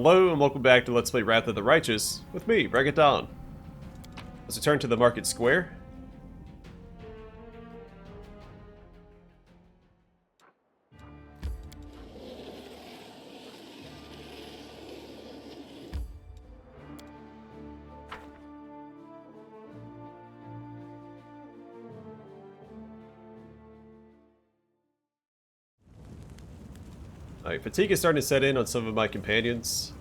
Hello and welcome back to Let's Play Wrath of the Righteous with me, Regadon. Let's return to the market square. Alright, fatigue is starting to set in on some of my companions.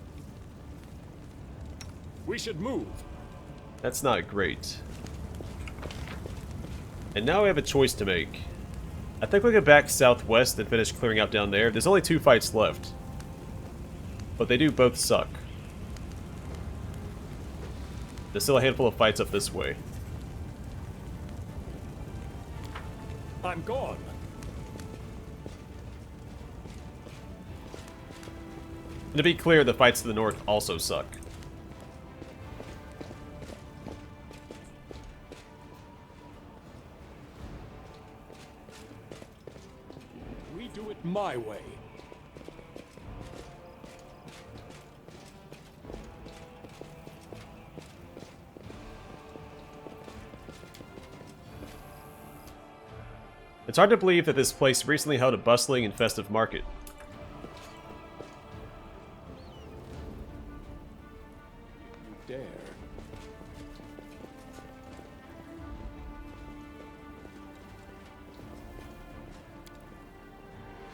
We should move. That's not great. And now we have a choice to make. I think we'll go back southwest and finish clearing out down there. There's only 2 fights left. But they do both suck. There's still a handful of fights up this way. I'm gone. And to be clear, the fights to the north also suck. We do it my way. It's hard to believe that this place recently held a bustling and festive market. Dare.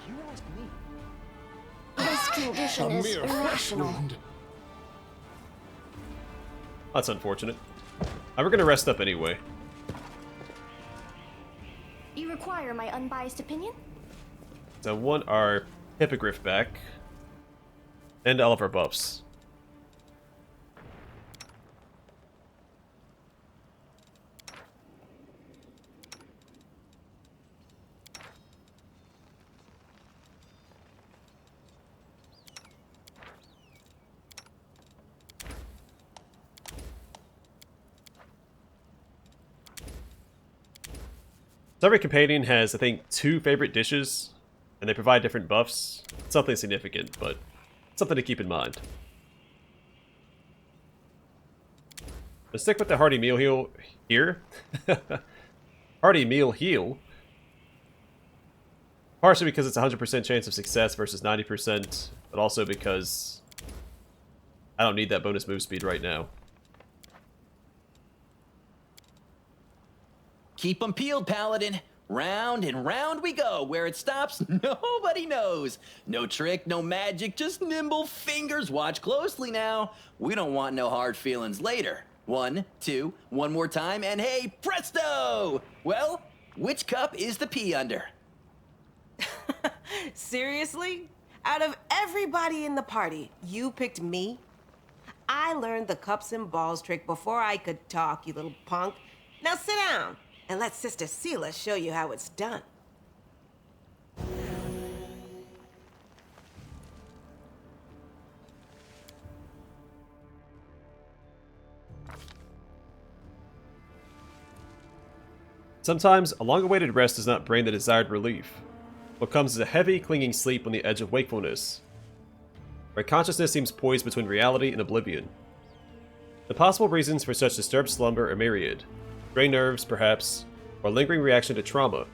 You ask me. This condition A is mere flesh irrational. wound. That's unfortunate. We're gonna rest up anyway. You require my unbiased opinion? So I want our hippogriff back. And all of our buffs. So every companion has, I think, 2 favorite dishes, and they provide different buffs. Something significant, but something to keep in mind. Let's stick with the hearty meal heal here. Hearty meal heal. Partially because it's a 100% chance of success versus 90%, but also because I don't need that bonus move speed right now. Keep 'em peeled, Paladin. Round and round we go. Where it stops, nobody knows. No trick, no magic, just nimble fingers. Watch closely now. We don't want no hard feelings later. 1, 2, one more time, and hey, presto! Well, which cup is the pea under? Seriously? Out of everybody in the party, you picked me? I learned the cups and balls trick before I could talk, you little punk. Now sit down and let Sister Seela show you how it's done. Sometimes, a long-awaited rest does not bring the desired relief. What comes is a heavy, clinging sleep on the edge of wakefulness, where consciousness seems poised between reality and oblivion. The possible reasons for such disturbed slumber are myriad. Stray nerves, perhaps, or lingering reaction to trauma.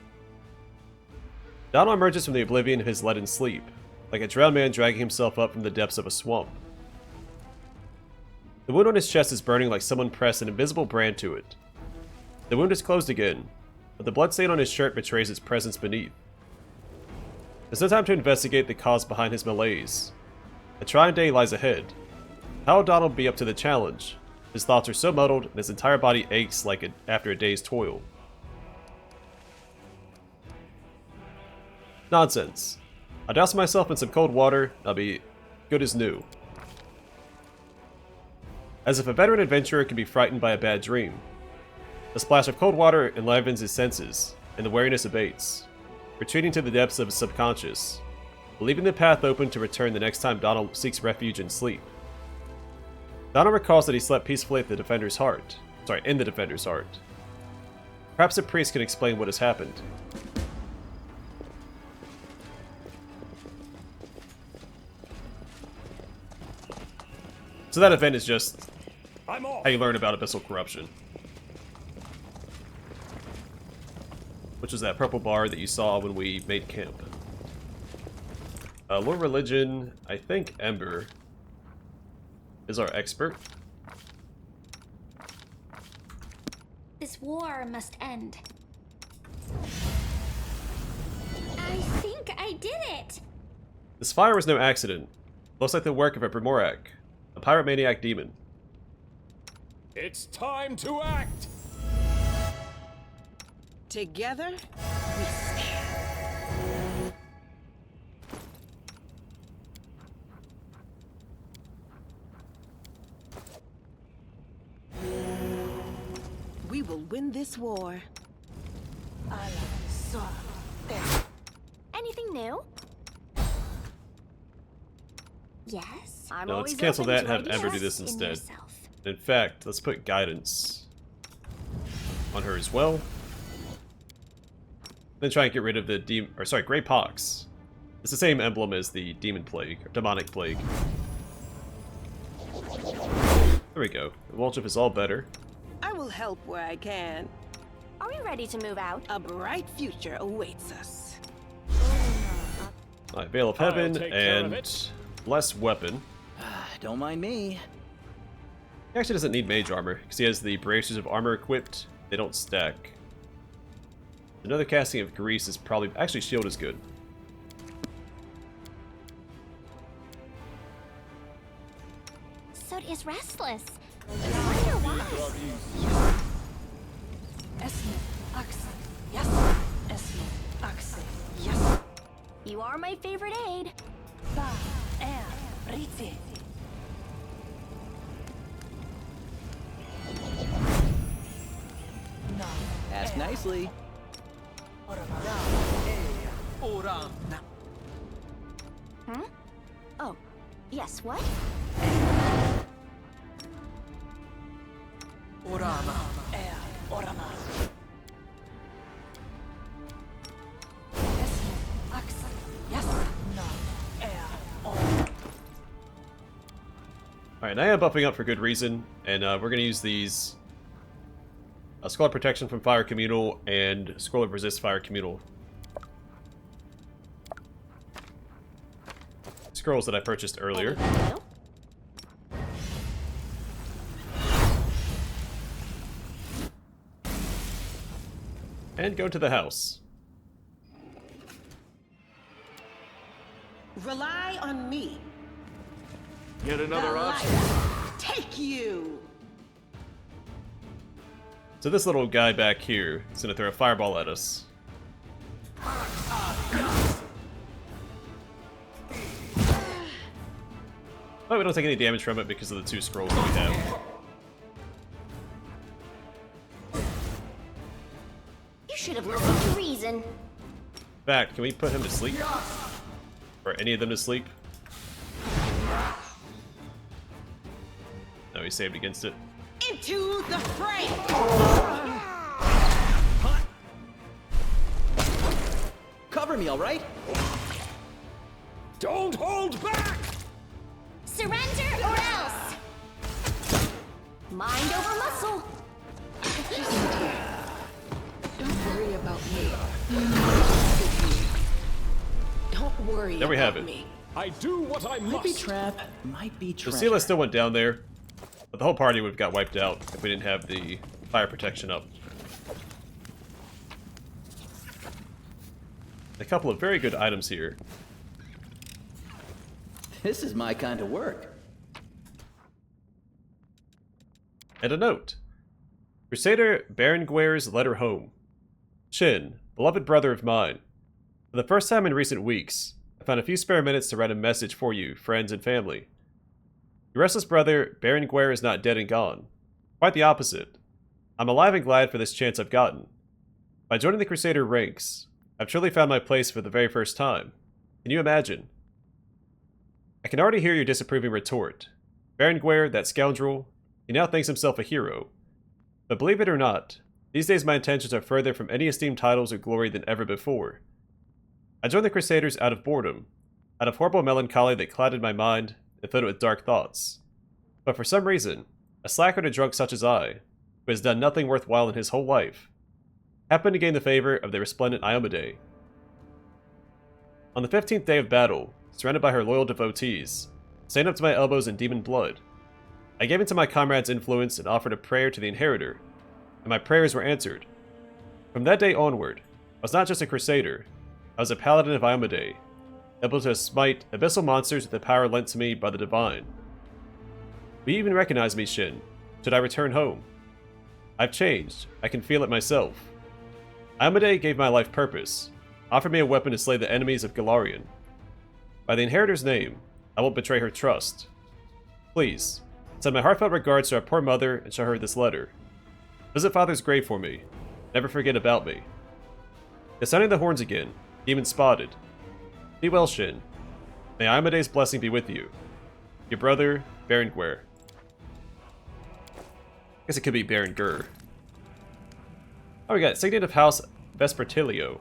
Donald emerges from the oblivion of his leaden sleep, like a drowned man dragging himself up from the depths of a swamp. The wound on his chest is burning like someone pressed an invisible brand to it. The wound is closed again, but the bloodstain on his shirt betrays its presence beneath. There's no time to investigate the cause behind his malaise. A trying day lies ahead. How will Donald be up to the challenge? His thoughts are so muddled, and his entire body aches like after a day's toil. Nonsense. I'll douse myself in some cold water, I'll be good as new. As if a veteran adventurer can be frightened by a bad dream. A splash of cold water enlivens his senses, and the wariness abates, retreating to the depths of his subconscious, leaving the path open to return the next time Donald seeks refuge in sleep. Donald recalls that he slept peacefully at the Defender's heart. In the Defender's heart. Perhaps a priest can explain what has happened. So that event is just I'm off. how you learn about Abyssal corruption. Which is that purple bar that you saw when we made camp. Lore Religion, I think Ember is our expert. This war must end. I think I did it! This fire was no accident. Looks like the work of a Brimorak, a pirate maniac demon. It's time to act. Together, we stand. We will win this war. Anything new? Yes. I'm No, let's always cancel open that and to have Ember do ideas this in instead. yourself. In fact, let's put guidance on her as well. Then try and get rid of the Grey Pox. It's the same emblem as the Demon Plague, or Demonic Plague. There we go. The Wolchip is all better. I will help where I can. Are we ready to move out? A bright future awaits us. Alright, Veil of I'll Heaven take care of and it. less weapon. Don't mind me. He actually doesn't need mage armor, because he has the bracers of armor equipped. They don't stack. Another casting of Grease is probably... Actually, shield is good. So is restless. I wonder why. You are my favorite aide. Ask nicely. Hmm? Oh, yes, what? Alright, now I am buffing up for good reason, and we're going to use these Scroll of Protection from Fire Communal and Scroll of Resist Fire Communal. Scrolls that I purchased earlier. And go to the house. Rely on me. Yet another option. Take you. So this little guy back here is going to throw a fireball at us. But we don't take any damage from it because of the 2 scrolls that we have. You should have listened to reason. In fact, can we put him to sleep? Or any of them to sleep? No, he saved against it. Into the fray. Cover me, all right? Don't hold back. Surrender or else. Mind over muscle. Don't worry about me. Don't worry There we have about it. me. I do what I Might be must. trap, might be So treasure. Sela still went down there, but the whole party would have got wiped out if we didn't have the fire protection up. A couple of very good items here. This is my kind of work. And a note. Crusader Berenguer's letter home. Chin, beloved brother of mine. For the first time in recent weeks, I found a few spare minutes to write a message for you, friends and family. Your restless brother, Berenguer, is not dead and gone. Quite the opposite. I'm alive and glad for this chance I've gotten. By joining the Crusader ranks, I've truly found my place for the very first time. Can you imagine? I can already hear your disapproving retort. Berenguer, that scoundrel, he now thinks himself a hero. But believe it or not, these days my intentions are further from any esteemed titles or glory than ever before. I joined the Crusaders out of boredom, out of horrible melancholy that clouded my mind and filled it with dark thoughts. But for some reason, a slacker and a drunk such as I, who has done nothing worthwhile in his whole life, happened to gain the favor of the resplendent Iomade. On the 15th day of battle, surrounded by her loyal devotees, standing up to my elbows in demon blood, I gave into my comrade's influence and offered a prayer to the Inheritor, and my prayers were answered. From that day onward, I was not just a Crusader, I was a Paladin of Iomade, able to smite abyssal monsters with the power lent to me by the Divine. Will you even recognize me, Shin, should I return home? I've changed, I can feel it myself. Iomade gave my life purpose, offered me a weapon to slay the enemies of Galarian. By the Inheritor's name, I won't betray her trust. Please, send my heartfelt regards to our poor mother and show her this letter. Visit Father's grave for me. Never forget about me. Sounding the horns again, demon spotted. Be well, Shin. May Iomade's blessing be with you. Your brother, Berenguer. I guess it could be Berenguer. Oh, we got Signet of House Vespertilio.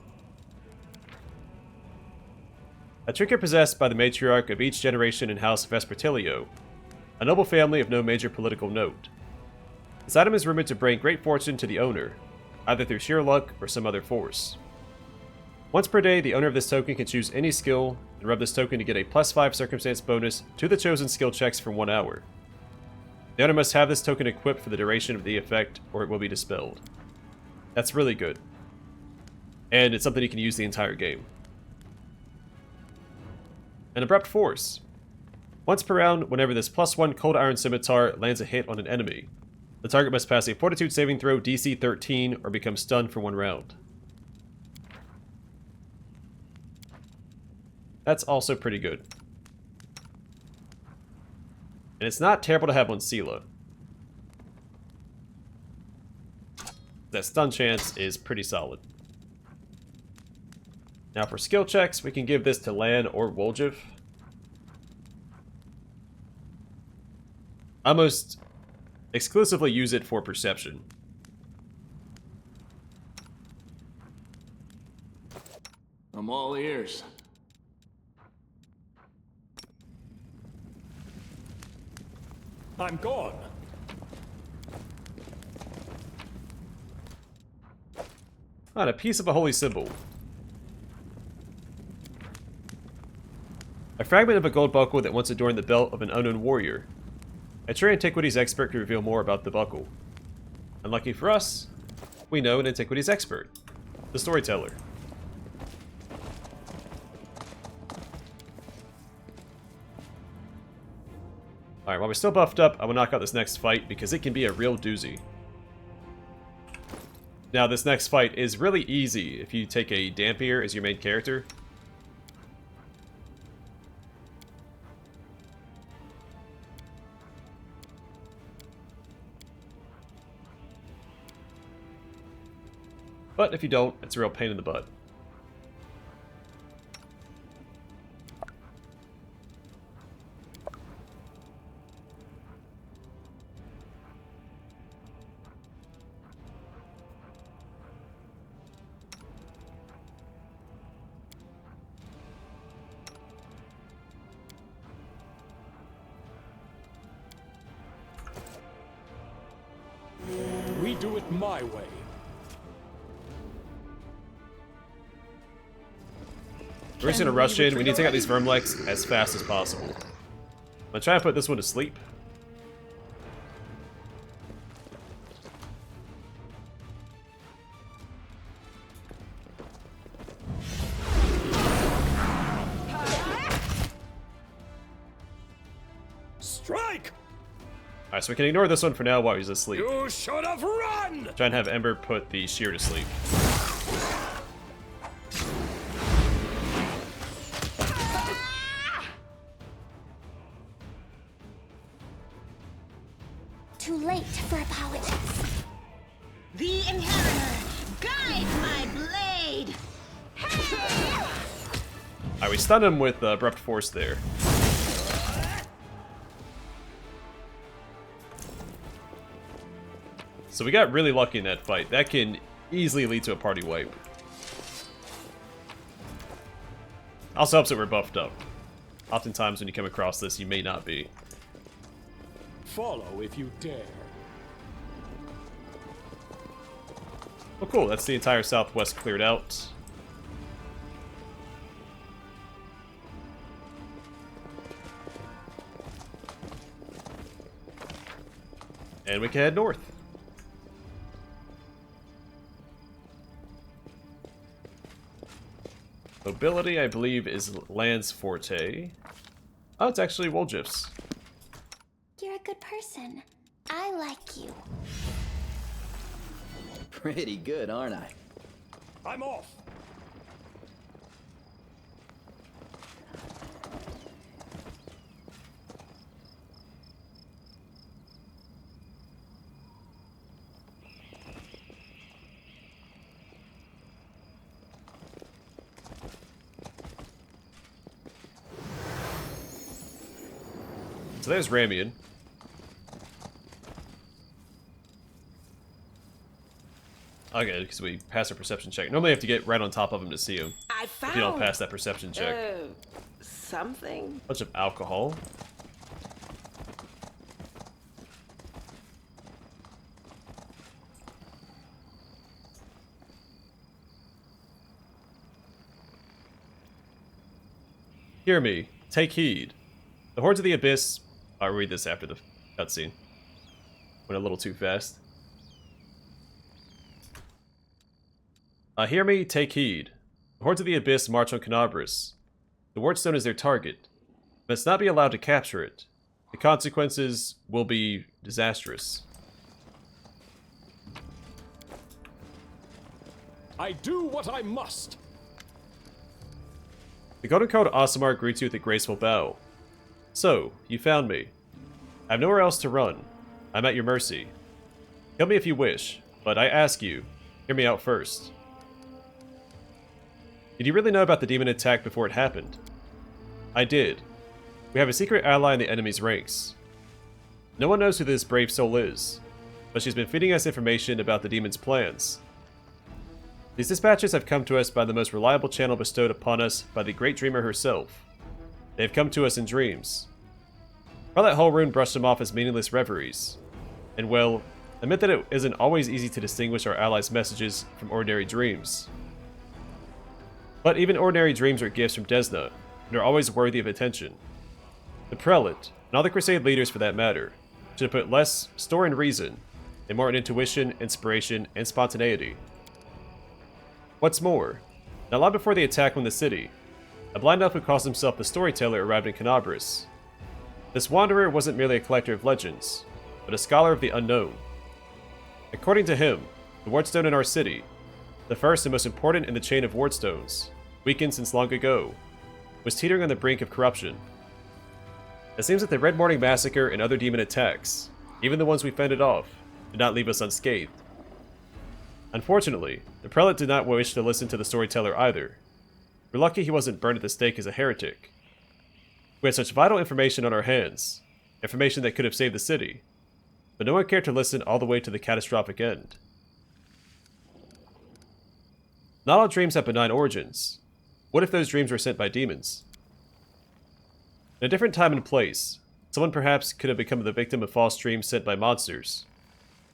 A trinket possessed by the matriarch of each generation in House Vespertilio, a noble family of no major political note. This item is rumored to bring great fortune to the owner, either through sheer luck or some other force. Once per day, the owner of this token can choose any skill and rub this token to get a +5 circumstance bonus to the chosen skill checks for 1 hour. The owner must have this token equipped for the duration of the effect, or it will be dispelled. That's really good. And it's something you can use the entire game. An Abrupt Force. Once per round, whenever this +1 Cold Iron Scimitar lands a hit on an enemy, the target must pass a Fortitude saving throw DC 13 or become stunned for 1 round. That's also pretty good. And it's not terrible to have on Sela. That stun chance is pretty solid. Now for skill checks, we can give this to Lan or Woljev. I almost exclusively use it for perception. I'm all ears. I'm gone. Ah, and a piece of a holy symbol. A fragment of a gold buckle that once adorned the belt of an unknown warrior. A true antiquities expert could reveal more about the buckle. Unlucky for us, we know an antiquities expert, the storyteller. Alright, while we're still buffed up, I will knock out this next fight because it can be a real doozy. Now, this next fight is really easy if you take a Dampier as your main character. But if you don't, it's a real pain in the butt. We do it my way. We're just gonna rush in. We need to take out these Vermlex as fast as possible. I'm gonna try and put this one to sleep. Strike! Alright, so we can ignore this one for now while he's asleep. You should have run! Try and have Ember put the Shear to sleep. Too late for apologies. The Inheritor, guide my blade! Alright, we stunned him with Abrupt Force there. So we got really lucky in that fight. That can easily lead to a party wipe. Also helps that we're buffed up. Oftentimes when you come across this, you may not be. follow if you dare. Oh cool, that's the entire southwest cleared out. And we can head north. Mobility, I believe, is Land's forte. Oh, it's actually Woljif's. You're a good person. I like you. Pretty good, aren't I? I'm off. So there's Ramien. Okay, because we passed a perception check. Normally you have to get right on top of him to see him. I If you don't found pass that perception check. something. Bunch of alcohol. Hear me. Take heed. The hordes of the Abyss... I'll read this after the cutscene. Went a little too fast. Hear me, take heed. The hordes of the Abyss march on Canabris. The Wardstone is their target. Must not be allowed to capture it. The consequences will be disastrous. I do what I must. The Golden Code Aasimar greets you with a graceful bow. So, you found me. I have nowhere else to run. I'm at your mercy. Kill me if you wish, but I ask you, hear me out first. Did you really know about the demon attack before it happened? I did. We have a secret ally in the enemy's ranks. No one knows who this brave soul is, but she's been feeding us information about the demon's plans. These dispatches have come to us by the most reliable channel bestowed upon us by the great dreamer herself. They have come to us in dreams. While that Hulrun brushed them off as meaningless reveries. And well, admit that it isn't always easy to distinguish our allies' messages from ordinary dreams. But even ordinary dreams are gifts from Desna, and are always worthy of attention. The Prelate, and all the Crusade leaders for that matter, should have put less store in reason, and more in intuition, inspiration, and spontaneity. What's more, not long before the attack on the city, a blind elf who calls himself the Storyteller arrived in Canabris. This wanderer wasn't merely a collector of legends, but a scholar of the unknown. According to him, the Wardstone in our city, the first and most important in the chain of Wardstones, weakened since long ago, was teetering on the brink of corruption. It seems that the Red Morning Massacre and other demon attacks, even the ones we fended off, did not leave us unscathed. Unfortunately, the Prelate did not wish to listen to the Storyteller either. We're lucky he wasn't burned at the stake as a heretic. We had such vital information on our hands, information that could have saved the city, but no one cared to listen all the way to the catastrophic end. Not all dreams have benign origins. What if those dreams were sent by demons? In a different time and place, someone perhaps could have become the victim of false dreams sent by monsters.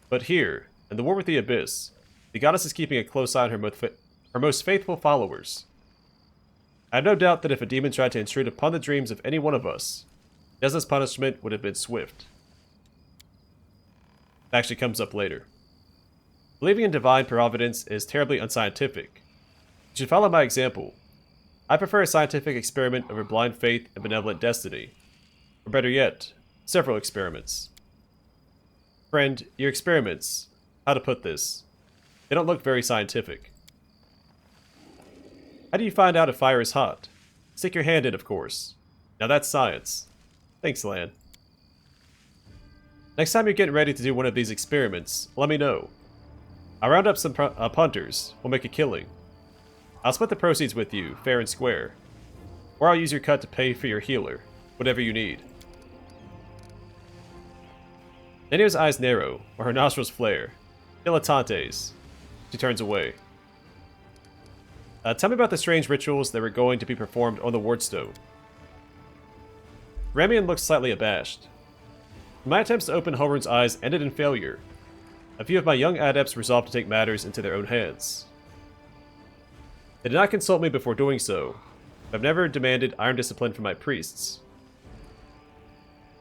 But here, in the war with the Abyss, the goddess is keeping a close eye on her most faithful followers. I have no doubt that if a demon tried to intrude upon the dreams of any one of us, Desna's punishment would have been swift. It actually comes up later. Believing in divine providence is terribly unscientific. You should follow my example. I prefer a scientific experiment over blind faith and benevolent destiny. Or better yet, several experiments. Friend, your experiments, how to put this, they don't look very scientific. How do you find out if fire is hot? Stick your hand in, of course. Now that's science. Thanks, Lan. Next time you're getting ready to do one of these experiments, let me know. I'll round up some hunters. We'll make a killing. I'll split the proceeds with you, fair and square. Or I'll use your cut to pay for your healer. Whatever you need. Nenio's eyes narrow, while her nostrils flare. Dilettantes. She turns away. Tell me about the strange rituals that were going to be performed on the Wardstone. Ramien looks slightly abashed. My attempts to open Hulrun's eyes ended in failure. A few of my young adepts resolved to take matters into their own hands. They did not consult me before doing so. I've never demanded iron discipline from my priests.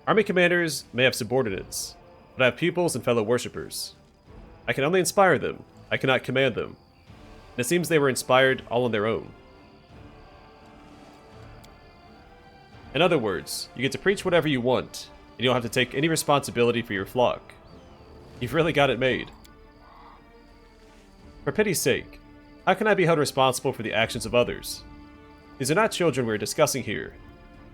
Army commanders may have subordinates, but I have pupils and fellow worshippers. I can only inspire them, I cannot command them. And it seems they were inspired all on their own. In other words, you get to preach whatever you want, and you don't have to take any responsibility for your flock. You've really got it made. For pity's sake, how can I be held responsible for the actions of others? These are not children we're discussing here.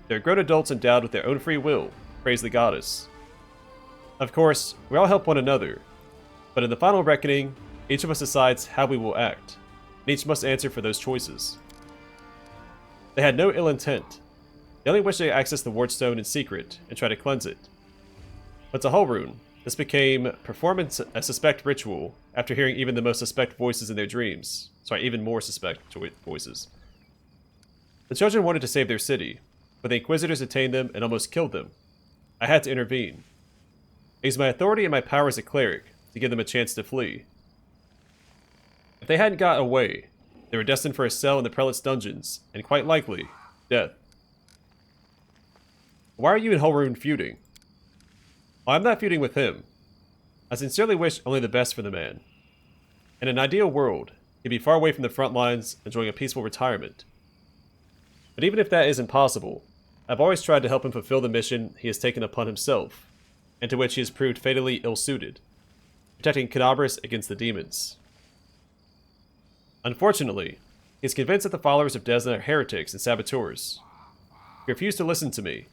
They're grown adults endowed with their own free will, praise the goddess. Of course, we all help one another, but in the final reckoning, each of us decides how we will act, and each must answer for those choices. They had no ill intent. They only wished to access the Wardstone in secret and try to cleanse it. But to Hulrun, this became performance a suspect ritual after hearing even the most suspect voices in their dreams. Sorry, even more suspect voices. The children wanted to save their city, but the Inquisitors detained them and almost killed them. I had to intervene. I used my authority and my power as a cleric to give them a chance to flee. If they hadn't got away, they were destined for a cell in the Prelate's dungeons, and quite likely, death. Why are you and Hulrun feuding? Well, I'm not feuding with him. I sincerely wish only the best for the man. In an ideal world, he'd be far away from the front lines, enjoying a peaceful retirement. But even if that isn't possible, I've always tried to help him fulfill the mission he has taken upon himself, and to which he has proved fatally ill-suited, protecting Kenabris against the demons. Unfortunately, he is convinced that the followers of Desna are heretics and saboteurs. He refused to listen to me.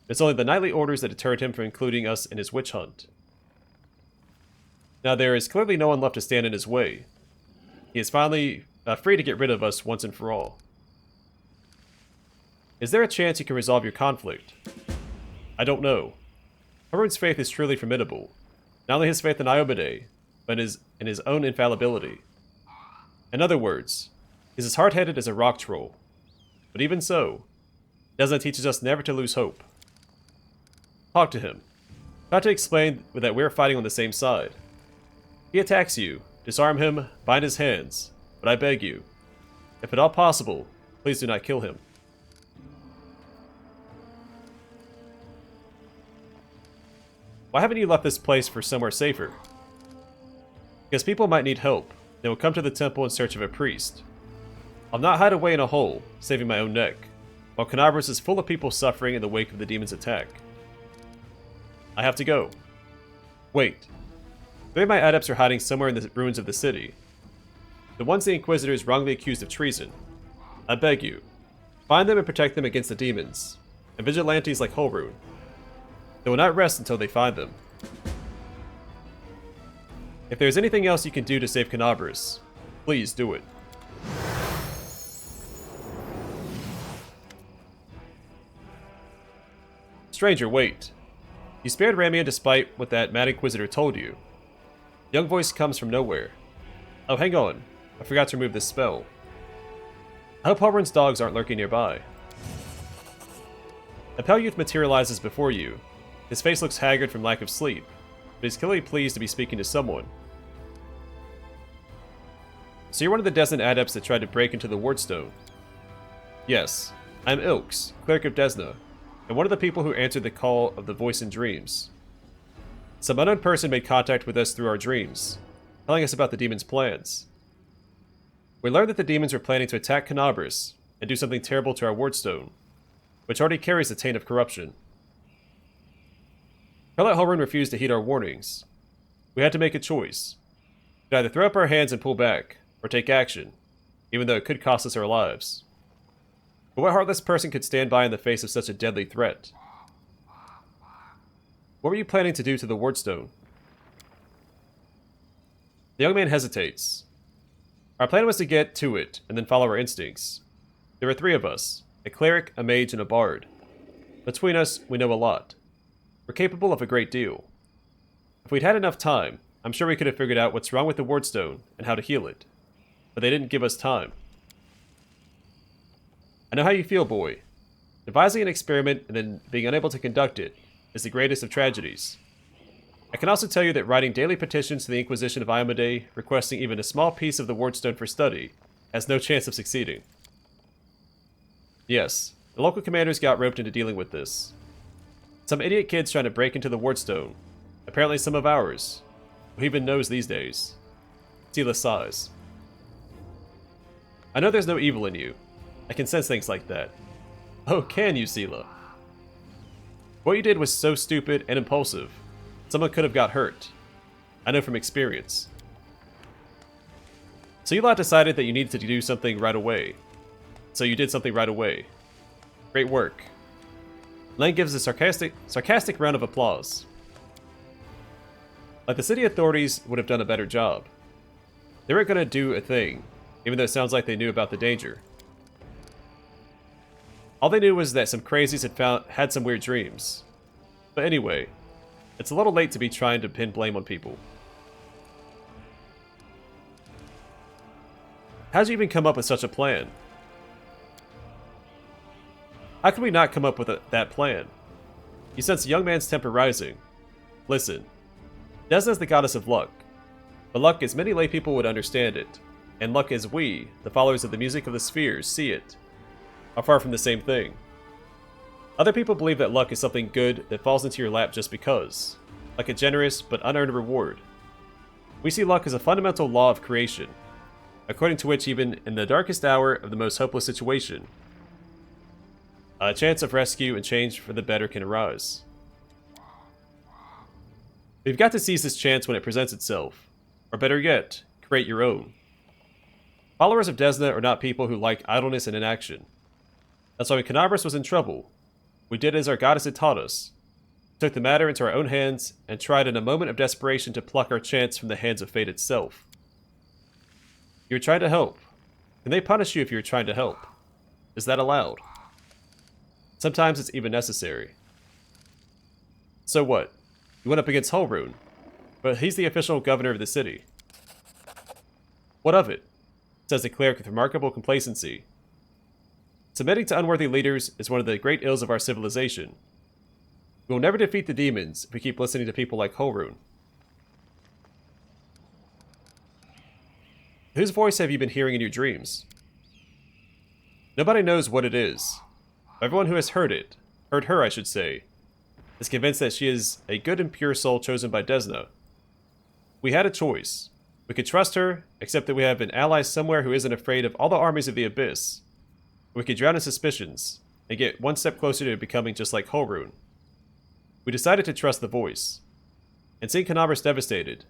It's only the knightly orders that deterred him from including us in his witch hunt. Now there is clearly no one left to stand in his way. He is finally free to get rid of us once and for all. Is there a chance you can resolve your conflict? I don't know. Hulrun's faith is truly formidable. Not only his faith in Iomade, but in his own infallibility. In other words, he's as hard-headed as a rock troll. But even so, Desna teaches us never to lose hope. Talk to him. Try to explain that we're fighting on the same side. He attacks you. Disarm him, bind his hands. But I beg you, if at all possible, please do not kill him. Why haven't you left this place for somewhere safer? Because people might need help. They will come to the temple in search of a priest. I'll not hide away in a hole, saving my own neck, while Kenabris is full of people suffering in the wake of the demon's attack. I have to go. Wait. 3 of my adepts are hiding somewhere in the ruins of the city. The ones the Inquisitors wrongly accused of treason. I beg you, find them and protect them against the demons, and vigilantes like Hulrun. They will not rest until they find them. If there is anything else you can do to save Kenabris, please do it. Stranger, wait. You spared Ramien despite what that mad Inquisitor told you. Young voice comes from nowhere. Oh, hang on. I forgot to remove this spell. I hope Hulrun's dogs aren't lurking nearby. A pale youth materializes before you. His face looks haggard from lack of sleep, but he's clearly pleased to be speaking to someone. So you're one of the Desna adepts that tried to break into the Wardstone? Yes, I'm Ilks, cleric of Desna, and one of the people who answered the call of the voice in dreams. Some unknown person made contact with us through our dreams, telling us about the demon's plans. We learned that the demons were planning to attack Kenabris and do something terrible to our Wardstone, which already carries the taint of corruption. Prelate Hulrun refused to heed our warnings. We had to make a choice. We could either throw up our hands and pull back, or take action, even though it could cost us our lives. But what heartless person could stand by in the face of such a deadly threat? What were you planning to do to the Wardstone? The young man hesitates. Our plan was to get to it, and then follow our instincts. There were 3 of us, a cleric, a mage, and a bard. Between us, we know a lot. We're capable of a great deal. If we'd had enough time, I'm sure we could have figured out what's wrong with the Wardstone and how to heal it. But they didn't give us time. I know how you feel, boy. Devising an experiment and then being unable to conduct it is the greatest of tragedies. I can also tell you that writing daily petitions to the Inquisition of Iomedae, requesting even a small piece of the Wardstone for study, has no chance of succeeding. Yes, the local commanders got roped into dealing with this. Some idiot kids trying to break into the Wardstone. Apparently some of ours. Who even knows these days? Sela sighs. I know there's no evil in you. I can sense things like that. Oh, can you, Sela? What you did was so stupid and impulsive. Someone could have got hurt. I know from experience. So you lot decided that you needed to do something right away. So you did something right away. Great work. Lang gives a sarcastic round of applause. Like the city authorities would have done a better job. They weren't going to do a thing, even though it sounds like they knew about the danger. All they knew was that some crazies had some weird dreams. But anyway, it's a little late to be trying to pin blame on people. How'd you even come up with such a plan? How could we not come up with that plan? You sense the young man's temper rising. Listen, Desna is the goddess of luck. But luck as many lay people would understand it, and luck as we, the followers of the music of the spheres, see it, are far from the same thing. Other people believe that luck is something good that falls into your lap just because, like a generous but unearned reward. We see luck as a fundamental law of creation, according to which even in the darkest hour of the most hopeless situation, a chance of rescue and change for the better can arise. We've got to seize this chance when it presents itself, or better yet, create your own. Followers of Desna are not people who like idleness and inaction. That's why when Canabras was in trouble, we did as our goddess had taught us, took the matter into our own hands, and tried in a moment of desperation to pluck our chance from the hands of fate itself. You were trying to help. Can they punish you if you're trying to help? Is that allowed? Sometimes it's even necessary. So what? You went up against Hulrun, but he's the official governor of the city. What of it? Says the cleric with remarkable complacency. Submitting to unworthy leaders is one of the great ills of our civilization. We will never defeat the demons if we keep listening to people like Hulrun. Whose voice have you been hearing in your dreams? Nobody knows what it is. Everyone who has heard it, heard her I should say, is convinced that she is a good and pure soul chosen by Desna. We had a choice. We could trust her, except that we have an ally somewhere who isn't afraid of all the armies of the Abyss. We could drown in suspicions, and get one step closer to becoming just like Hulrun. We decided to trust the voice. And seeing Canabras devastated,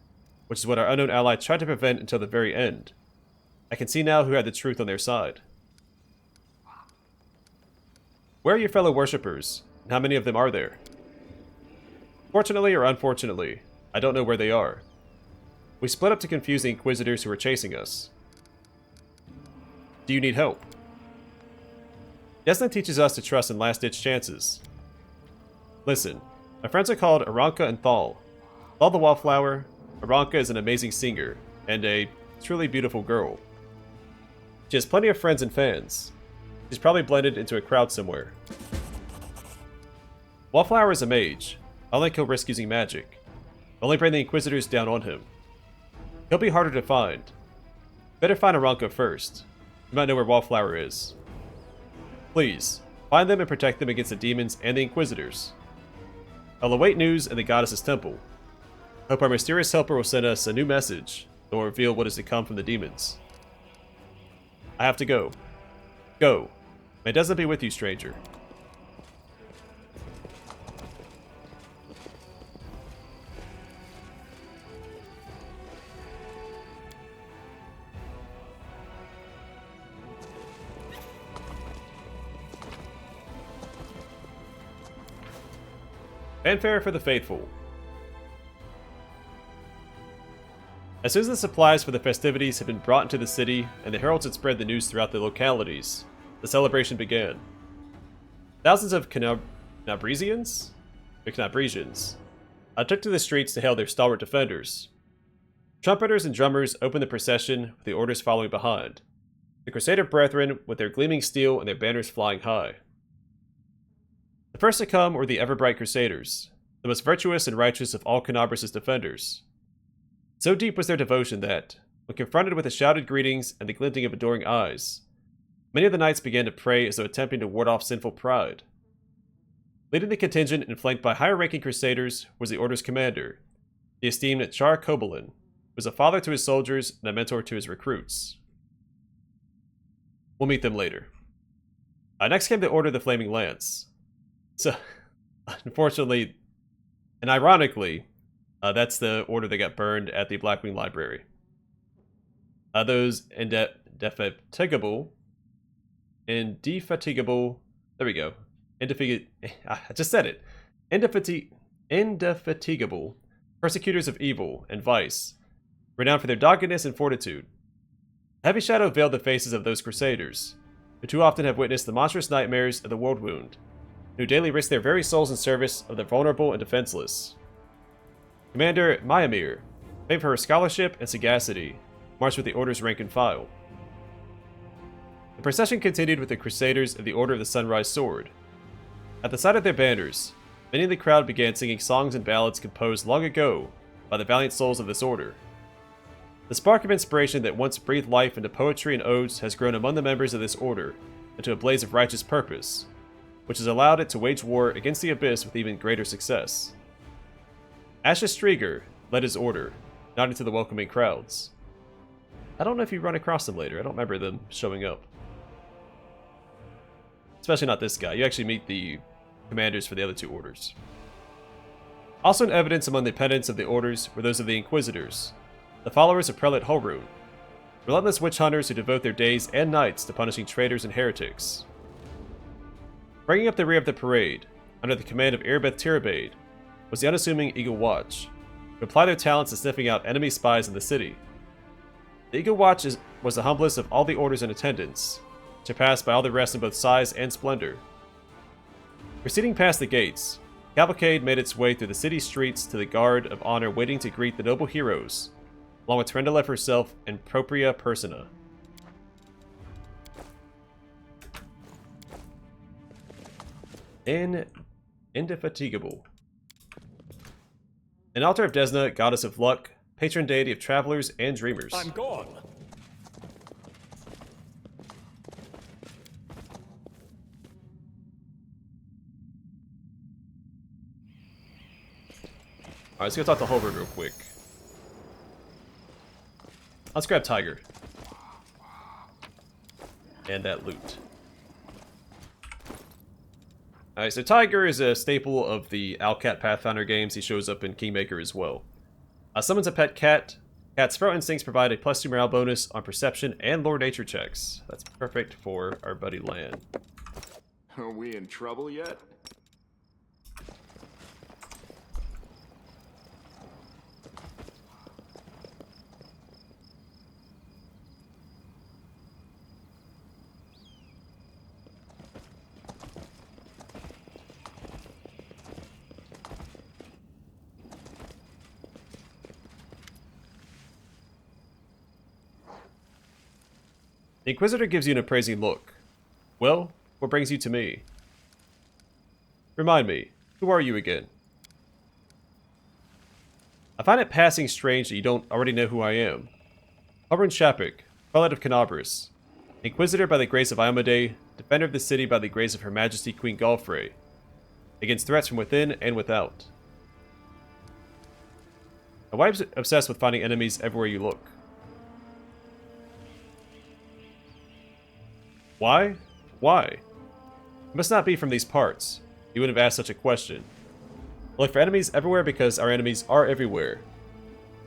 which is what our unknown ally tried to prevent until the very end, I can see now who had the truth on their side. Where are your fellow worshippers, and how many of them are there? Fortunately or unfortunately, I don't know where they are. We split up to confuse the Inquisitors who were chasing us. Do you need help? Desna teaches us to trust in last-ditch chances. Listen, my friends are called Aranka and Thal. Thal the Wallflower, Aranka is an amazing singer, and a truly beautiful girl. She has plenty of friends and fans. She's probably blended into a crowd somewhere. Wallflower is a mage. I don't think he'll risk using magic. Only bring the Inquisitors down on him. He'll be harder to find. Better find Aranka first. You might know where Wallflower is. Please, find them and protect them against the demons and the Inquisitors. I'll await news in the Goddess's Temple. Hope our mysterious helper will send us a new message that will reveal what is to come from the demons. I have to go. Go. May Desna be with you, stranger. Fanfare for the faithful. As soon as the supplies for the festivities had been brought into the city and the heralds had spread the news throughout the localities, the celebration began. Thousands of Canabresians took to the streets to hail their stalwart defenders. Trumpeters and drummers opened the procession with the orders following behind, the Crusader brethren with their gleaming steel and their banners flying high. The The first to come were the ever-bright Crusaders, the most virtuous and righteous of all Canabras' defenders. So deep was their devotion that, when confronted with the shouted greetings and the glinting of adoring eyes, many of the knights began to pray as though attempting to ward off sinful pride. Leading the contingent and flanked by higher-ranking Crusaders was the Order's commander, the esteemed Char Kobolin, who was a father to his soldiers and a mentor to his recruits. We'll meet them later. Next came the Order of the Flaming Lance. So, unfortunately, and ironically, that's the order that got burned at the Blackwing Library. Those indefatigable, there we go. I just said it. Indefatigable persecutors of evil and vice, renowned for their doggedness and fortitude. A heavy shadow veiled the faces of those crusaders, who too often have witnessed the monstrous nightmares of the world wound, who daily risk their very souls in service of the vulnerable and defenseless. Commander Myamir, famed for her scholarship and sagacity, marched with the Order's rank and file. The procession continued with the Crusaders of the Order of the Sunrise Sword. At the sight of their banners, many in the crowd began singing songs and ballads composed long ago by the valiant souls of this order. The spark of inspiration that once breathed life into poetry and odes has grown among the members of this order into a blaze of righteous purpose, which has allowed it to wage war against the Abyss with even greater success. Ashes Strieger led his order, nodding to the welcoming crowds. I don't know if you run across them later. I don't remember them showing up. Especially not this guy. You actually meet the commanders for the other two orders. Also in evidence among the pendants of the orders were those of the Inquisitors, the followers of Prelate Hulrun, relentless witch hunters who devote their days and nights to punishing traitors and heretics. Bringing up the rear of the parade, under the command of Irbeth Tirabade, was the unassuming Eagle Watch, who apply their talents to sniffing out enemy spies in the city. The Eagle Watch was the humblest of all the orders in attendance, surpassed by all the rest in both size and splendor. Proceeding past the gates, the cavalcade made its way through the city streets to the guard of honor waiting to greet the noble heroes, along with Trendalev herself and propria persona. Indefatigable. An altar of Desna, goddess of luck, patron deity of travelers and dreamers. I'm gone. Alright, let's go talk to Hulrun real quick. Let's grab Tiger. And that loot. Alright, so Tiger is a staple of the Owlcat Pathfinder games. He shows up in Kingmaker as well. Summons a pet cat. Cat's feral instincts provide a +2 morale bonus on perception and lore nature checks. That's perfect for our buddy Lan. Are we in trouble yet? The Inquisitor gives you an appraising look. Well, what brings you to me? Remind me, who are you again? I find it passing strange that you don't already know who I am. Hulrun Shapik, Prelate of Canabras, Inquisitor by the grace of Iomedae, Defender of the city by the grace of Her Majesty Queen Galfrey, against threats from within and without. My wife's obsessed with finding enemies everywhere you look. Why? Why? It must not be from these parts. You wouldn't have asked such a question. I look for enemies everywhere because our enemies are everywhere.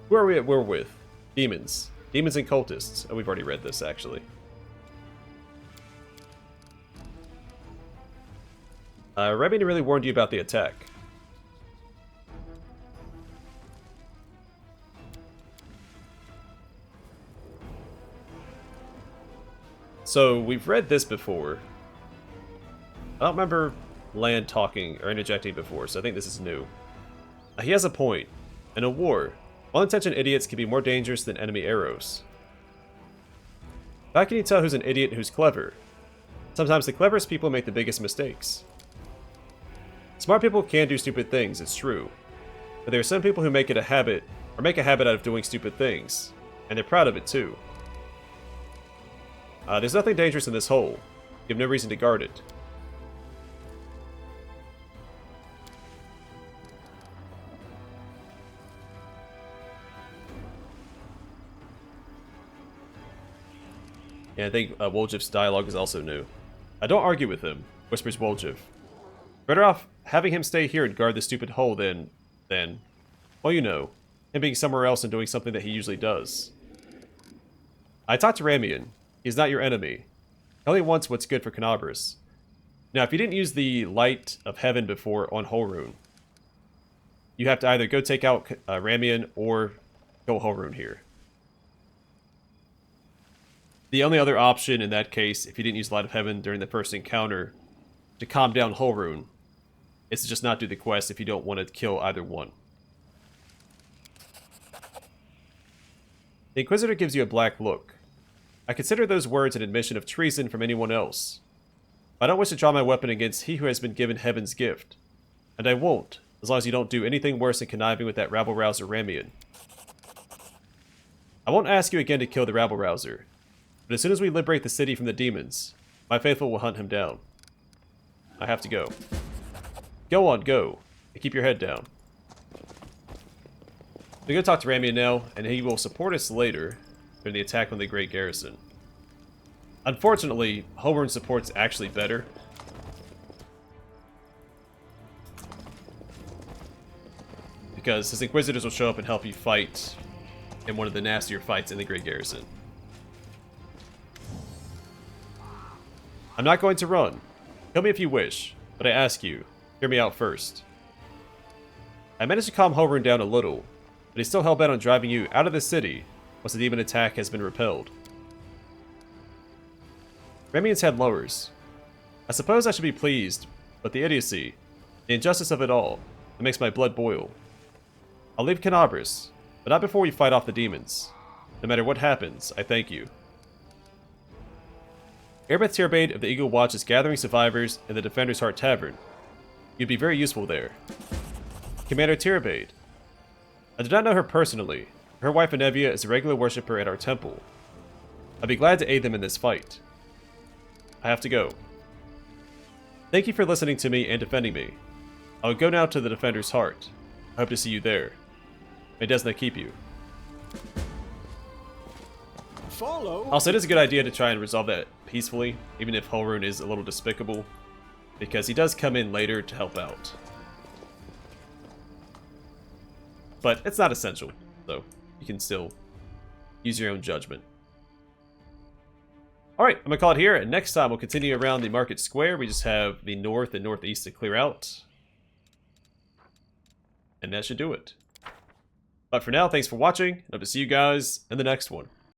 Who are we at war with? Demons. Demons and cultists. Oh, we've already read this, actually. Ramien really warned you about the attack. So, we've read this before. I don't remember Lan talking or interjecting before, so I think this is new. He has a point. In a war, well-intentioned idiots can be more dangerous than enemy arrows. How can you tell who's an idiot and who's clever? Sometimes the cleverest people make the biggest mistakes. Smart people can do stupid things, it's true. But there are some people who make it a habit, or make a habit out of doing stupid things. And they're proud of it too. There's nothing dangerous in this hole. You have no reason to guard it. Yeah, I think Woljif's dialogue is also new. Don't argue with him, whispers Woljif. Better off having him stay here and guard the stupid hole than, well, you know, him being somewhere else and doing something that he usually does. I talked to Ramien. He's not your enemy. He only wants what's good for Canabris. Now, if you didn't use the Light of Heaven before on Hulrun, you have to either go take out Ramien or go Hulrun here. The only other option in that case, if you didn't use Light of Heaven during the first encounter, to calm down Hulrun, is to just not do the quest if you don't want to kill either one. The Inquisitor gives you a black look. I consider those words an admission of treason from anyone else. I don't wish to draw my weapon against he who has been given Heaven's gift. And I won't, as long as you don't do anything worse than conniving with that rabble-rouser Ramien. I won't ask you again to kill the rabble-rouser. But as soon as we liberate the city from the demons, my faithful will hunt him down. I have to go. Go on, go. And keep your head down. I'm going to talk to Ramien now, and he will support us later during the attack on the Great Garrison. Unfortunately, Hulrun support's actually better. Because his Inquisitors will show up and help you fight in one of the nastier fights in the Great Garrison. I'm not going to run. Kill me if you wish, but I ask you, hear me out first. I managed to calm Hulrun down a little, but he's still hell-bent on driving you out of the city once the demon attack has been repelled. Ramien's head lowers. I suppose I should be pleased, but the idiocy, the injustice of it all, it makes my blood boil. I'll leave Canabris, but not before we fight off the demons. No matter what happens, I thank you. Airbeth Tierbade of the Eagle Watch is gathering survivors in the Defender's Heart Tavern. You'd be very useful there. Commander Tierbade. I do not know her personally. Her wife Anevia is a regular worshipper at our temple. I'd be glad to aid them in this fight. I have to go. Thank you for listening to me and defending me. I will go now to the Defender's Heart. I hope to see you there. May Desna keep you. Follow. Also, it is a good idea to try and resolve that peacefully, even if Hulrun is a little despicable, because he does come in later to help out. But it's not essential, so you can still use your own judgment. Alright, I'm going to call it here, and next time we'll continue around the market square. We just have the north and northeast to clear out. And that should do it. But for now, thanks for watching, and hope to see you guys in the next one.